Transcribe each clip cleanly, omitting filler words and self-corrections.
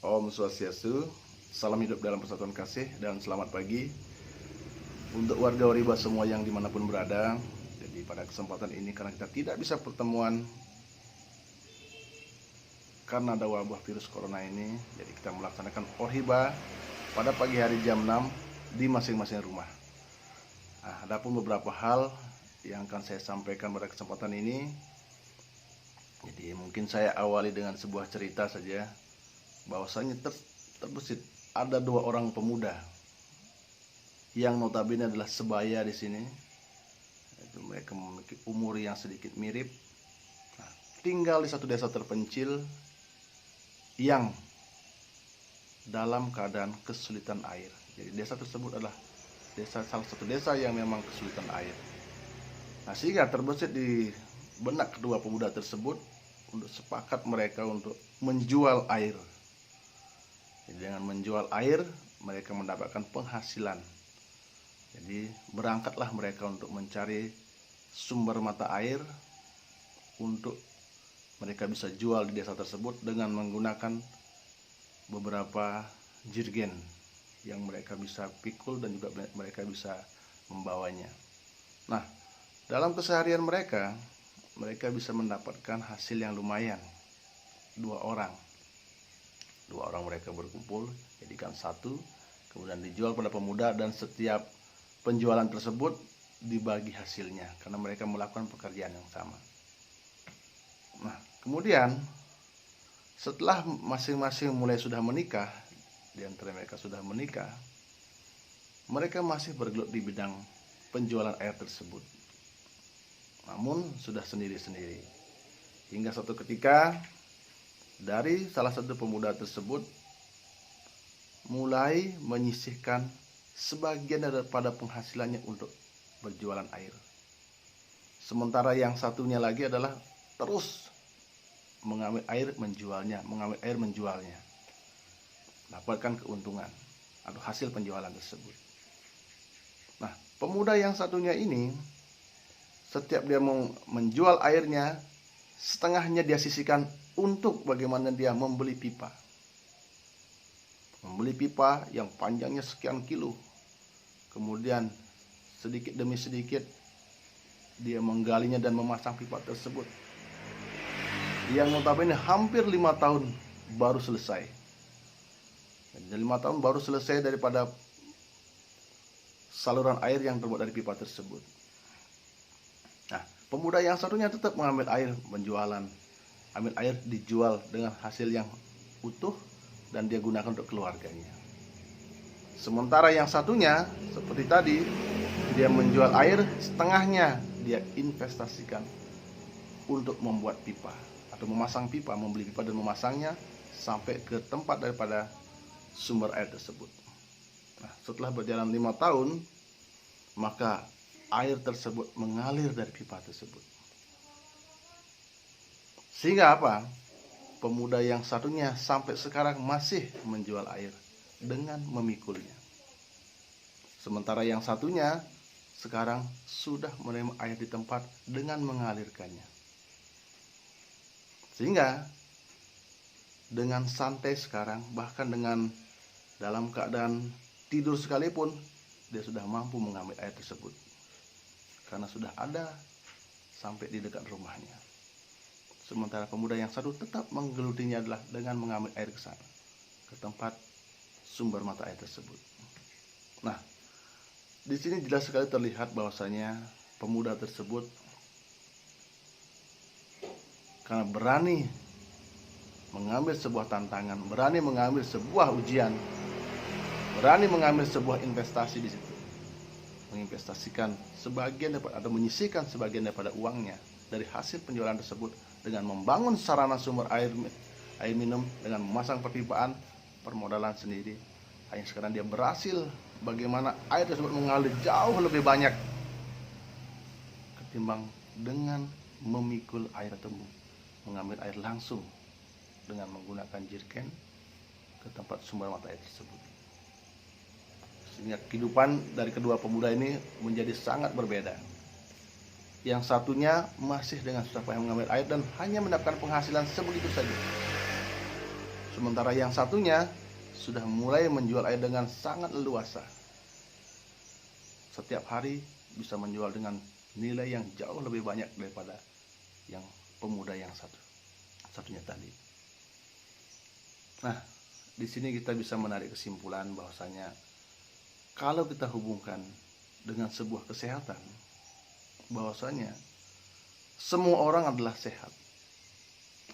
Om Swastiastu, salam hidup dalam persatuan kasih dan selamat pagi untuk warga Oriba semua yang dimanapun berada. Jadi pada kesempatan ini karena kita tidak bisa pertemuan karena ada wabah virus corona ini, jadi kita melaksanakan Orhiba pada pagi hari jam 6 di masing-masing rumah. Nah, ada pun beberapa hal yang akan saya sampaikan pada kesempatan ini. Jadi mungkin saya awali dengan sebuah cerita saja, bahwasanya terbesit ada dua orang pemuda yang notabene adalah sebaya di sini. Itu mereka memiliki umur yang sedikit mirip. Nah, tinggal di satu desa terpencil yang dalam keadaan kesulitan air. Jadi desa tersebut adalah salah satu desa yang memang kesulitan air. Nah, sehingga terbesit di benak kedua pemuda tersebut untuk sepakat mereka untuk menjual air. Jadi dengan menjual air mereka mendapatkan penghasilan. Jadi berangkatlah mereka untuk mencari sumber mata air untuk mereka bisa jual di desa tersebut dengan menggunakan beberapa jerigen yang mereka bisa pikul dan juga mereka bisa membawanya. Nah, dalam keseharian mereka bisa mendapatkan hasil yang lumayan. Dua orang mereka berkumpul, jadikan satu, kemudian dijual pada pemuda, dan setiap penjualan tersebut dibagi hasilnya karena mereka melakukan pekerjaan yang sama. Nah, kemudian setelah masing-masing mulai sudah menikah, di antara mereka sudah menikah, mereka masih bergelut di bidang penjualan air tersebut, namun sudah sendiri-sendiri. Hingga suatu ketika dari salah satu pemuda tersebut mulai menyisihkan sebagian daripada penghasilannya untuk berjualan air. Sementara yang satunya lagi adalah terus mengambil air menjualnya, dapatkan keuntungan atau hasil penjualan tersebut. Nah, pemuda yang satunya ini setiap dia mau menjual airnya, setengahnya dia sisihkan untuk bagaimana dia membeli pipa. Membeli pipa yang panjangnya sekian kilo. Kemudian sedikit demi sedikit dia menggalinya dan memasang pipa tersebut, yang notabene hampir 5 tahun baru selesai. Dan 5 tahun baru selesai daripada saluran air yang terbuat dari pipa tersebut. Nah, pemuda yang satunya tetap mengambil air penjualan, ambil air dijual dengan hasil yang utuh dan dia gunakan untuk keluarganya. Sementara yang satunya seperti tadi, dia menjual air, setengahnya dia investasikan untuk membuat pipa atau memasang pipa, membeli pipa dan memasangnya sampai ke tempat daripada sumber air tersebut. Nah, setelah berjalan 5 tahun, maka air tersebut mengalir dari pipa tersebut. Sehingga apa? Pemuda yang satunya sampai sekarang masih menjual air dengan memikulnya. Sementara yang satunya sekarang sudah menerima air di tempat dengan mengalirkannya. Sehingga dengan santai sekarang, bahkan dengan dalam keadaan tidur sekalipun, dia sudah mampu mengambil air tersebut karena sudah ada sampai di dekat rumahnya. Sementara pemuda yang satu tetap menggelutinya adalah dengan mengambil air ke sana, ke tempat sumber mata air tersebut. Nah, di sini jelas sekali terlihat bahwasanya pemuda tersebut karena berani mengambil sebuah tantangan, berani mengambil sebuah ujian, berani mengambil sebuah investasi di situ, menginvestasikan sebagian atau menyisihkan sebagian daripada uangnya dari hasil penjualan tersebut dengan membangun sarana sumber air minum dengan memasang perpipaan, permodalan sendiri. Hanya sekarang dia berhasil bagaimana air tersebut mengalir jauh lebih banyak ketimbang dengan memikul air atau mengambil air langsung dengan menggunakan jerigen ke tempat sumber mata air tersebut. Sehingga kehidupan dari kedua pemuda ini menjadi sangat berbeda. Yang satunya masih dengan susah payah mengambil air dan hanya mendapatkan penghasilan sebegitu saja. Sementara yang satunya sudah mulai menjual air dengan sangat leluasa. Setiap hari bisa menjual dengan nilai yang jauh lebih banyak daripada yang pemuda yang satunya tadi. Nah, di sini kita bisa menarik kesimpulan bahwasanya kalau kita hubungkan dengan sebuah kesehatan, bahwasanya semua orang adalah sehat.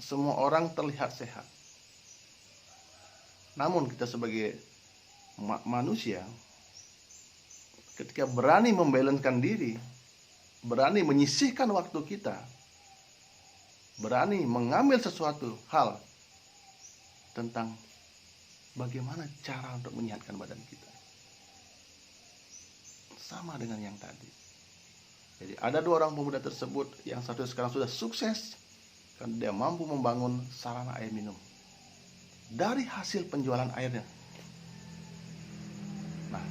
Semua orang terlihat sehat. Namun kita sebagai manusia, ketika berani membalanskan diri, berani menyisihkan waktu kita, berani mengambil sesuatu hal tentang bagaimana cara untuk menyehatkan badan kita, sama dengan yang tadi. Jadi ada dua orang pemuda tersebut, yang satu sekarang sudah sukses karena dia mampu membangun sarana air minum dari hasil penjualan airnya. Nah,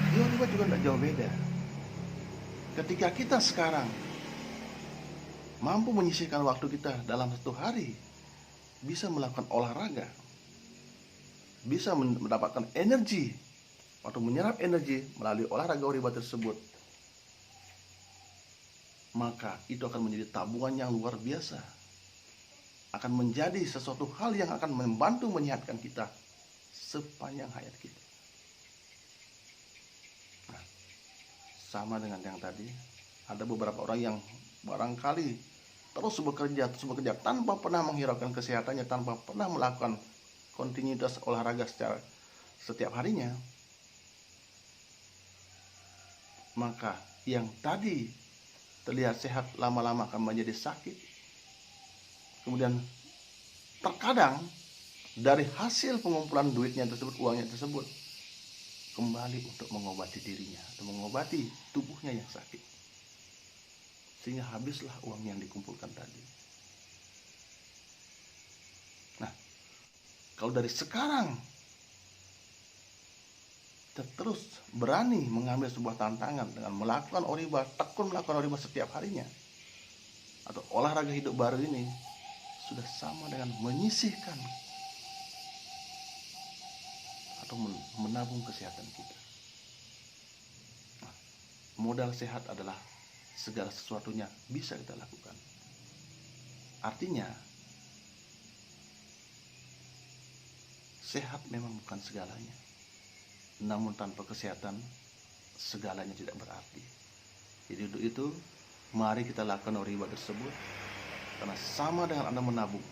di Oriba juga tidak jauh beda. Ketika kita sekarang mampu menyisihkan waktu kita dalam satu hari, bisa melakukan olahraga, bisa mendapatkan energi atau menyerap energi melalui olahraga Oriba tersebut, maka itu akan menjadi tabungan yang luar biasa, akan menjadi sesuatu hal yang akan membantu menyehatkan kita sepanjang hayat kita. Nah, sama dengan yang tadi, ada beberapa orang yang barangkali terus bekerja tanpa pernah menghiraukan kesehatannya, tanpa pernah melakukan kontinuitas olahraga secara setiap harinya, maka yang tadi terlihat sehat lama-lama akan menjadi sakit. Kemudian terkadang dari hasil pengumpulan duitnya tersebut, uangnya tersebut, kembali untuk mengobati dirinya atau mengobati tubuhnya yang sakit, sehingga habislah uang yang dikumpulkan tadi. Nah, kalau dari sekarang kita terus berani mengambil sebuah tantangan dengan melakukan Oriba, tekun melakukan Oriba setiap harinya, atau olahraga hidup baru ini, sudah sama dengan menyisihkan atau menabung kesehatan kita. Nah, modal sehat adalah segala sesuatunya bisa kita lakukan. Artinya, sehat memang bukan segalanya. Namun tanpa kesehatan, segalanya tidak berarti. Jadi untuk itu, mari kita lakukan Oriba tersebut, karena sama dengan Anda menabung,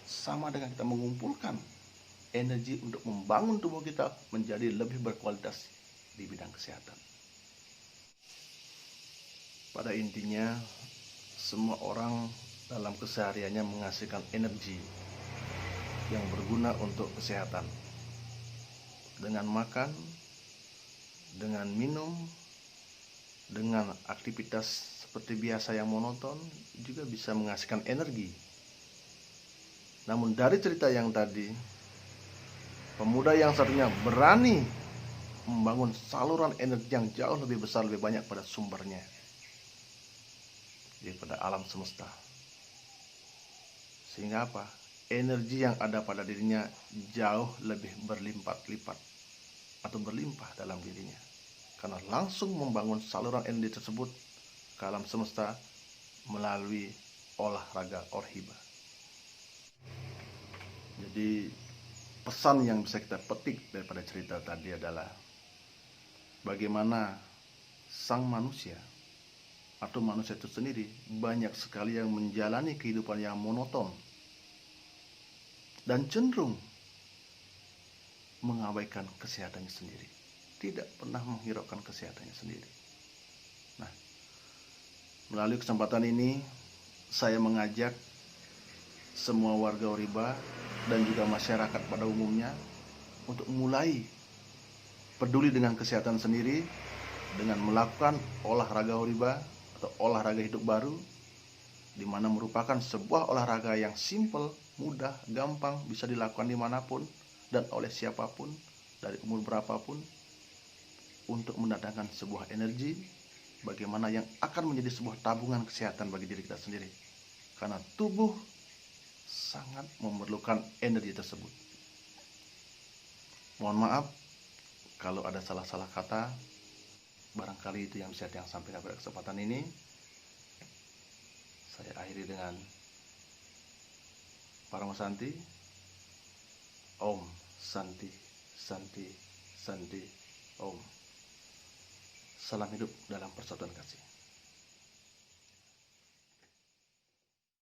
sama dengan kita mengumpulkan energi untuk membangun tubuh kita menjadi lebih berkualitas di bidang kesehatan. Pada intinya, semua orang dalam kesehariannya menghasilkan energi yang berguna untuk kesehatan. Dengan makan, dengan minum, dengan aktivitas seperti biasa yang monoton juga bisa menghasilkan energi. Namun dari cerita yang tadi, pemuda yang satunya berani membangun saluran energi yang jauh lebih besar, lebih banyak pada sumbernya, daripada alam semesta. Sehingga apa? Energi yang ada pada dirinya jauh lebih berlipat-lipat atau berlimpah dalam dirinya, karena langsung membangun saluran energi tersebut ke alam semesta melalui olahraga Oriba. Jadi pesan yang bisa kita petik daripada cerita tadi adalah bagaimana sang manusia atau manusia itu sendiri banyak sekali yang menjalani kehidupan yang monoton dan cenderung mengabaikan kesehatannya sendiri, tidak pernah menghiraukan kesehatannya sendiri. Nah, melalui kesempatan ini saya mengajak semua warga Oriba dan juga masyarakat pada umumnya untuk mulai peduli dengan kesehatan sendiri dengan melakukan olahraga Oriba atau olahraga hidup baru, di mana merupakan sebuah olahraga yang simple, mudah, gampang, bisa dilakukan dimanapun dan oleh siapapun, dari umur berapapun, untuk mendatangkan sebuah energi bagaimana yang akan menjadi sebuah tabungan kesehatan bagi diri kita sendiri. Karena tubuh sangat memerlukan energi tersebut. Mohon maaf kalau ada salah-salah kata, barangkali itu yang bisa yang sampaikan pada kesempatan ini. Saya akhiri dengan Paramasanti. Om Santi Santi Santi Om. Salam hidup dalam persatuan kasih.